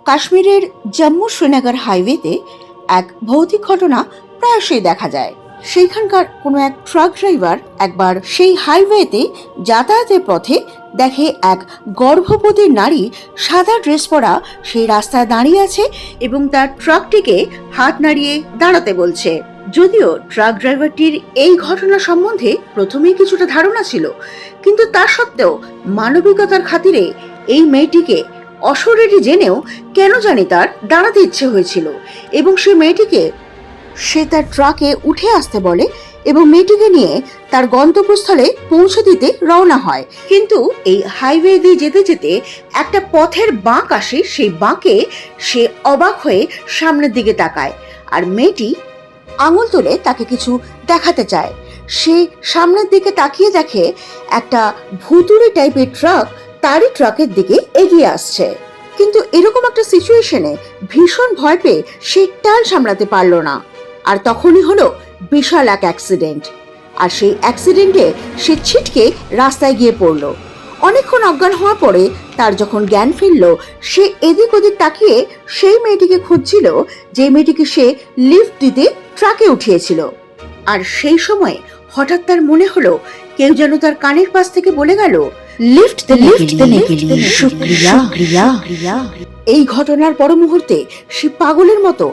কাশ্মীরের জম্মু শ্রীনগর হাইওয়েতে এক ভৌতিক ঘটনা প্রায়শই দেখা যায়। সেইখানকার কোনো এক ট্রাক ড্রাইভার একবার সেই হাইওয়েতে যাতায়াতের পথে দেখে এক গর্ভবতী নারী সাদা ড্রেস পরা সেই রাস্তায় দাঁড়িয়ে আছে এবং তার ট্রাকটিকে হাত নাড়িয়ে দাঁড়াতে বলছে। যদিও ট্রাক ড্রাইভারটির এই ঘটনা সম্বন্ধে প্রথমেই কিছুটা ধারণা ছিল, কিন্তু তা সত্ত্বেও মানবিকতার খাতিরে এই মেয়েটিকে অশরীরী জেনেও কেন জানি তার দাঁড়াতে ইচ্ছে হয়েছিল এবং সে তার ট্রাকে উঠে আসতে বলে এবং মেয়েটিকে নিয়ে তার গন্তব্যস্থলে পৌঁছে দিতে রওনা হয়। কিন্তু এই হাইওয়ে দিয়ে যেতে যেতে একটা পথের বাঁক আসে, সেই বাঁকে সে অবাক হয়ে সামনের দিকে তাকায় আর মেয়েটি আঙুল তুলে তাকে কিছু দেখাতে চায়। সে সামনের দিকে তাকিয়ে দেখে একটা ভুতুড়ে টাইপের ট্রাক তারই ট্রাকের দিকে এগিয়ে আসছে। কিন্তু এরকম একটা সিচুয়েশনে ভীষণ ভয় পেয়ে সে টাল সামলাতে পারলো না, আর তখনই হলো বিশাল এক অ্যাক্সিডেন্ট। আর সেই অ্যাক্সিডেন্টে সে ছিটকে রাস্তায় গিয়ে পড়লো। অনেকক্ষণ অজ্ঞান হওয়ার পরে তার যখন জ্ঞান ফিরল, সে এদিক ওদিক তাকিয়ে সেই মেয়েটিকে খুঁজছিল যে মেয়েটিকে সে লিফট দিতে ট্রাকে উঠিয়েছিল। আর সেই সময় হঠাৎ তার মনে হলো কেউ যেন তার কানের পাশ থেকে বলে গেল, লিফট দেনে কে লিয়ে শুকরিয়া। এই ঘটনার পর মুহূর্তে সে পাগলের মতো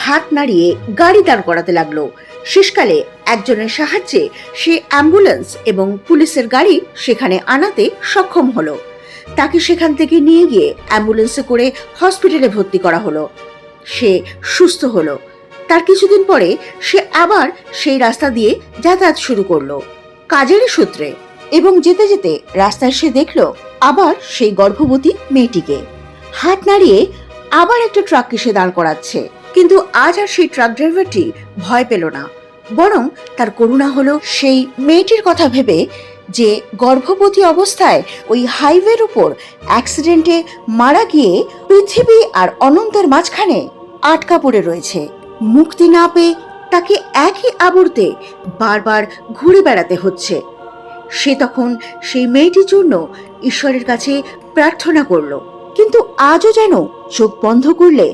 হাত নাড়িয়ে গাড়ি দাঁড় করাতে লাগলো। শেষকালে একজনের সাহায্যে সে অ্যাম্বুলেন্স এবং পুলিশের গাড়ি সেখানে আনাতে সক্ষম হলো। তাকে সেখান থেকে নিয়ে গিয়ে অ্যাম্বুলেন্সে করে হসপিটালে ভর্তি করা হলো। সে সুস্থ হলো। তার কিছুদিন পরে সে আবার সেই রাস্তা দিয়ে যাতায়াত শুরু করলো কাজের সূত্রে, এবং যেতে যেতে রাস্তায় সে দেখলো আবার সেই গর্ভবতী মেয়েটিকে হাত নাড়িয়ে আবার একটা ট্রাককে সে দাঁড় করাচ্ছে। কিন্তু আজ আর সেই ট্রাক ড্রাইভারটি ভয় পেল না, বরং তার করুণা হলো সেই মেয়েটির কথা ভেবে যে গর্ভবতী অবস্থায় ওই হাইওয়ের উপর অ্যাক্সিডেন্টে মারা গিয়ে পৃথিবী আর অনন্তের মাঝখানে আটকা পড়ে রয়েছে। মুক্তি না পেয়ে তাকে একই আবর্তে বারবার ঘুরে বেড়াতে হচ্ছে। সে তখন সেই মেয়েটির জন্য ঈশ্বরের কাছে প্রার্থনা করলো, কিন্তু আজও যেন চোখ বন্ধ করলে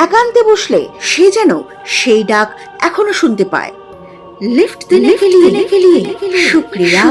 একান্তে বসলে সে যেন সেই ডাক এখনো শুনতে পায়, লিফট দেনে কে লিয়ে শুকরিয়া।